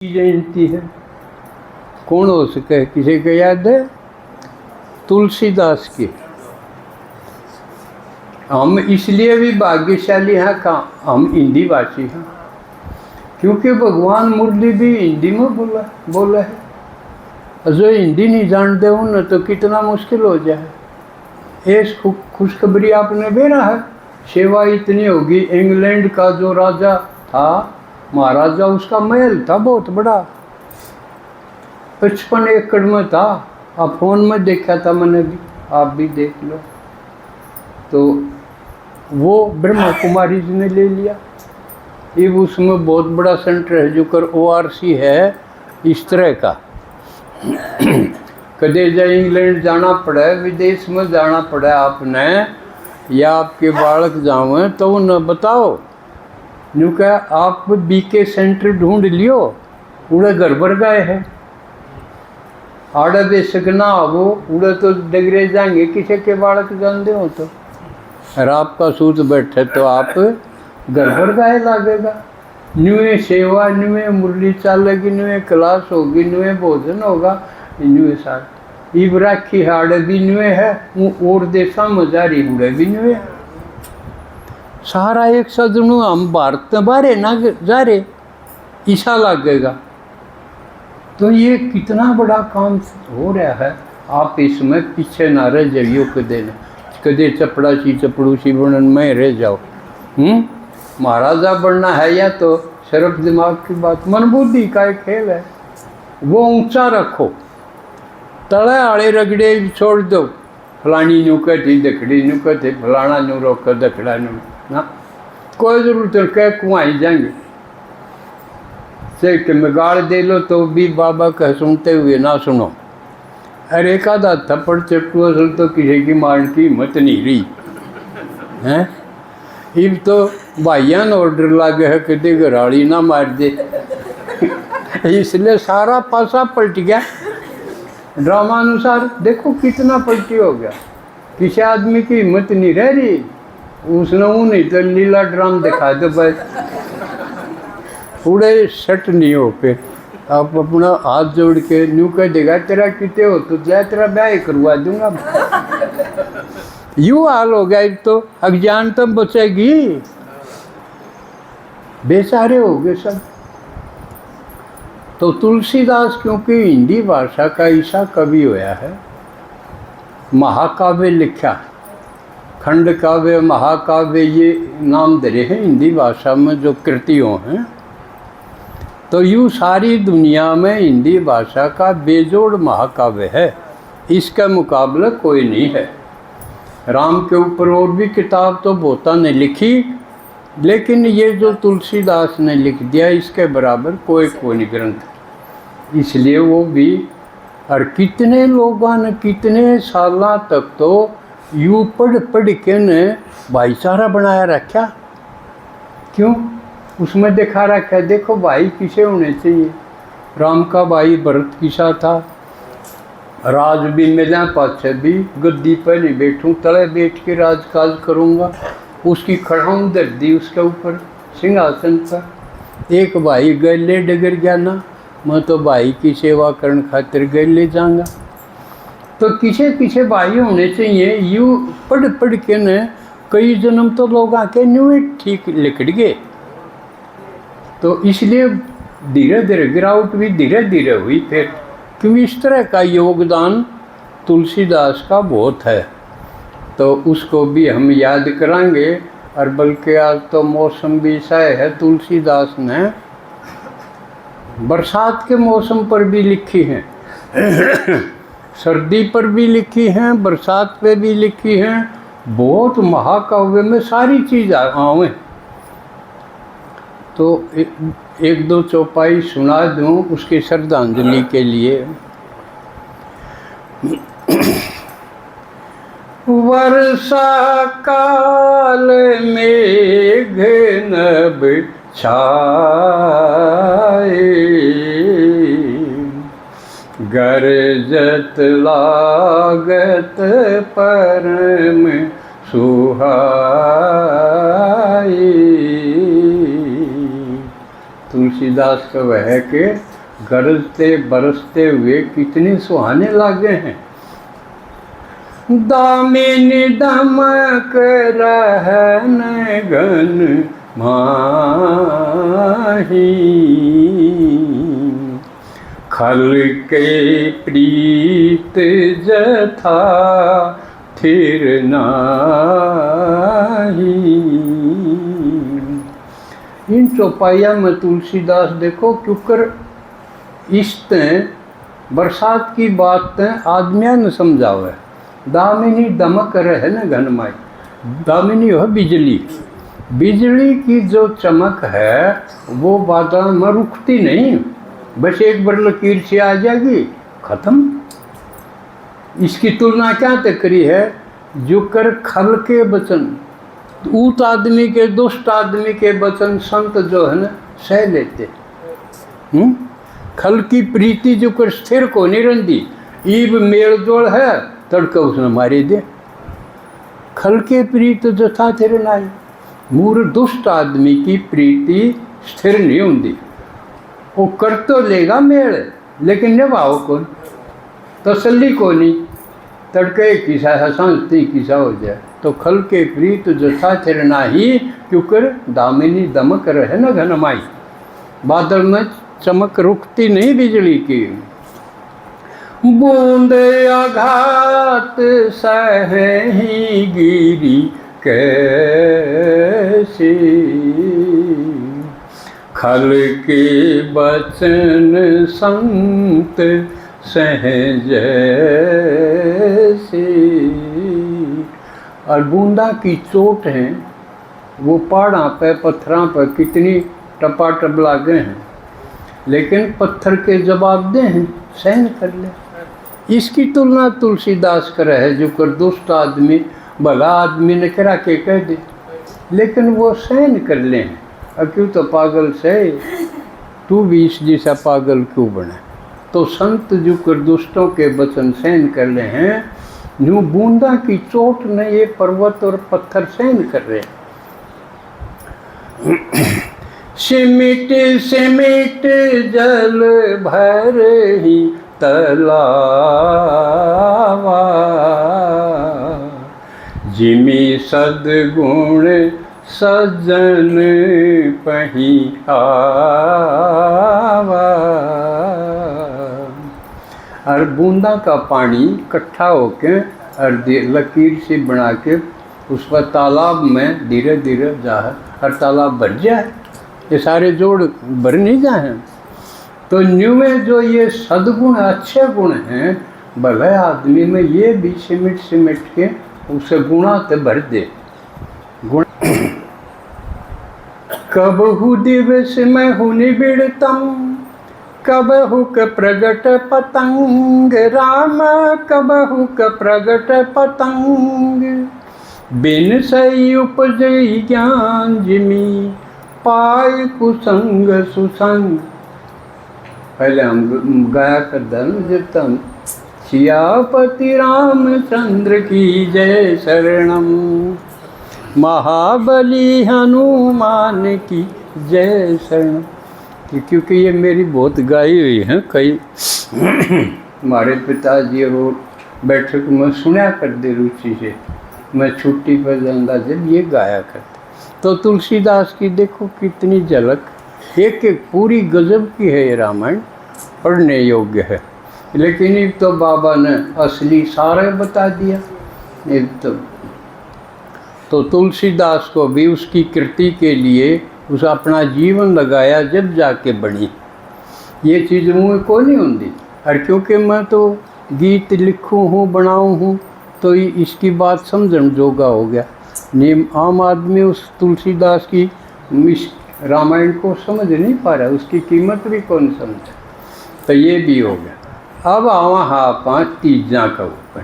जयंती है। कौन हो सके, किसी को याद है? तुलसीदास की। हम इसलिए भी भाग्यशाली हैं का हम हिंदी भाषी हैं, क्योंकि भगवान मुरली भी हिंदी में बोला है। जो हिंदी नहीं जानते हो ना तो कितना मुश्किल हो जाए। ये खुशखबरी आपने बेरा है, सेवा इतनी होगी। इंग्लैंड का जो राजा था, महाराजा, उसका महल था बहुत बड़ा, 55 एकड़ में था। आप फोन में देखा था मैंने भी, आप भी देख लो। तो वो ब्रह्मा कुमारी जी ने ले लिया। ये उसमें बहुत बड़ा सेंटर है जो कर ORC है इस तरह का। कदे जाए इंग्लैंड जाना पड़े, विदेश में जाना पड़े आपने, या आपके बालक जावे तो उन्हें बताओ न्यू क्या आप BK सेंटर ढूंढ लियो, उड़े घर भर गए हैं। आड़े बेशक ना वो उड़े तो डगरे जाएंगे, किसी के बालक जानते हो तो। और आपका सूत बैठे तो आप घर भर गए लागेगा। न्यूए सेवा, न्यूए मुरली चलेगी, न्यूए क्लास होगी, न्यूए भोजन होगा, न्यूए साथ इब राखी हाड़े भी न्यूए है, और देशा मजारी उड़े भी न्यूए। सारा एक सदनू हम भारत में बारे ना जा रहे, ईसा लगेगा। तो ये कितना बड़ा काम हो रहा है। आप इसमें पीछे ना रह जाइयो, कदे चपड़ा सी चपड़ू सी बनन में रह जाओ। महाराजा बनना है या तो सिर्फ दिमाग की बात, मन बुद्धि का एक खेल है। वो ऊंचा रखो, तले आड़े रगड़े छोड़ दो। फलानी न्यू कथी, दखड़ी न्यू कथी, फलाना न्यू रोक दखड़ा न्यू ना, कोई जरूरत नहीं, कह कुआई जाएंगे। से में गाड़ दे लो तो भी बाबा कह सुनते हुए ना सुनो। अरे एक आधा थप्पड़ चट्टू असल तो किसी की मारने की हिम्मत नहीं रही हैं। इब तो भाइया ने ऑर्डर लागे है कि घराड़ी ना मार दे। इसलिए सारा पासा पलट गया ड्रामा अनुसार। देखो कितना पलटी हो गया, किसी आदमी की हिम्मत नहीं रह रही। उसने वो नहीं तो लीला ड्राम दिखा दो बस, पूरे सेट नहीं हो पे। आप अपना हाथ जोड़ के न्यू कह देगा तेरा कितने हो तो जा, तेरा ब्याह करवा दूंगा। यूँ हाल हो गया। तो अज्ञान तब बचेगी, बेचारे हो गए सब। तो तुलसीदास क्योंकि हिंदी भाषा का ऐसा कवि होया है, महाकाव्य लिखा, खंड काव्य, महाकाव्य ये नाम धरे हैं हिंदी भाषा में जो कृतियों हैं। तो यूँ सारी दुनिया में हिंदी भाषा का बेजोड़ महाकाव्य है, इसका मुकाबला कोई नहीं है। राम के ऊपर और भी किताब तो बहुता ने लिखी, लेकिन ये जो तुलसीदास ने लिख दिया इसके बराबर कोई नहीं ग्रंथ। इसलिए वो भी, और कितने लोगों ने कितने साल तक तो यूँ पढ़ के ने भाईचारा बनाया रखा। क्यों? उसमें दिखा रखा है, देखो भाई किसे होने चाहिए। राम का भाई भरत किसा था, राज भी मिला पाछे भी, गद्दी पर नहीं बैठूं, तले बैठ के राजकाज करूँगा। उसकी खड़ाऊँ धर दी उसके ऊपर सिंहासन पर। एक भाई गले डगर गया ना, मैं तो भाई की सेवा करने खातिर गले जाऊँगा। तो किसे भाई होने चाहिए। यूँ पढ़ के न कई जन्म तो लोग आके न्यू ठीक लिखट गए। तो इसलिए धीरे धीरे गिरावट भी धीरे धीरे हुई फिर, क्योंकि इस तरह का योगदान तुलसीदास का बहुत है। तो उसको भी हम याद करांगे। और बल्कि आज तो मौसम भी ऐसा है, तुलसीदास ने बरसात के मौसम पर भी लिखी हैं, सर्दी पर भी लिखी हैं, बरसात पे भी लिखी हैं। बहुत महाकाव्य में सारी चीज़ आवे। तो एक दो चौपाई सुना दूं उसकी श्रद्धांजलि के लिए। वर्षा काल मेघ नभ छाए, गरजत लागत परम सुहाई। तुलसीदास का वह के गरजते बरसते हुए कितने सुहाने लागे हैं। दामिनी दमक रहन घन माही, खल के प्रीत जथा थिर नाही। इन चौपाइया में तुलसीदास देखो क्योंकर इस्त बरसात की बात आदमिया न समझावे। दामिनी दमक रहे न घनमाई, दामिनी हो बिजली, बिजली की जो चमक है वो बादल में रुकती नहीं, बस एक बार लकीर से आ जाएगी खत्म। इसकी तुलना क्या तक करी है, जो कर खल के वचन, ऊत आदमी के दुष्ट आदमी के वचन संत जो है ना सह लेते। खल की प्रीति जो कर स्थिर को नहीं रंदी, ईब मेल जोड़ है तड़का उसने मारी दे। खल के प्रीत जथा थिर नाई, मूर दुष्ट आदमी की प्रीति स्थिर नहीं होती। वो कर तो लेगा मेल लेकिन निभाओ कौन, तसल्ली को नहीं, तड़के किसा हंसती किसा हो जाए। तो खल के प्रीत जथा थिर नाही, क्योंकि दामिनी दमक रहे न घनमाई, बादल में चमक रुकती नहीं बिजली की। बूंदे आघात सही गिरी कैसे, खल के बचन संत सहज से। और बूंदा की चोट है वो पहाड़ों पे पत्थरों पर कितनी टपाटप लागे हैं, लेकिन पत्थर के जवाब दे हैं, सहन कर ले। इसकी तुलना तुलसीदास कर है, जो कर दुष्ट आदमी भला आदमी ने करा के कह दे, लेकिन वो सहन कर ले। और क्यों तो पागल से तू भी इस जैसा पागल क्यों बने। तो संत जो कर दुष्टों के वचन सहन कर ले हैं, यूँ बूंदा की चोट ने ये पर्वत और पत्थर सहन कर रहे हैं। सिमिट सिमिट जल भर ही तलावा, जिमी सद्गुण सज्जन पही आवा। और बूंदा का पानी इकट्ठा होके और लकीर से बना के उस पर तालाब में धीरे धीरे जा, हर तालाब भर जाए, ये सारे जोड़ भर नहीं जाए। तो न्यू में जो ये सद्गुण अच्छे गुण हैं, भले आदमी में ये भी सिमट सिमट के उसे गुणा ते भर दे। गुण कबहु दिवस में हुनि बिड़तम, कबहु क प्रगट पतंग राम, कबहु क प्रगट पतंग। बिन सही उपजई ज्ञान जिमी, पाय कुसंग सुसंग। पहले हम गाया करते जब तक सियापति रामचंद्र की जय शरणम, महाबली हनुमान की जय शरणम। क्योंकि ये मेरी बहुत गाई हुई है, कई हमारे पिताजी और बैठक में सुना कर दे रुचि से, मैं छुट्टी पर जाता जब ये गाया करता। तो तुलसीदास की देखो कितनी झलक, एक एक पूरी गजब की है ये रामायण, पढ़ने योग्य है। लेकिन एक तो बाबा ने असली सारे बता दिया। एक तो तुलसीदास को भी उसकी कृति के लिए उस अपना जीवन लगाया, जब जाके बनी। ये चीज़ मुँह को नहीं होती। और क्योंकि मैं तो गीत लिखूँ हूँ बनाऊँ हूँ, तो इसकी बात समझण जोगा हो गया। नहीं आम आदमी उस तुलसीदास की इस रामायण को समझ नहीं पा रहा, उसकी कीमत भी कौन समझे। तो ये भी हो गया। अब आवा हाँ 5 तीजा का ऊपर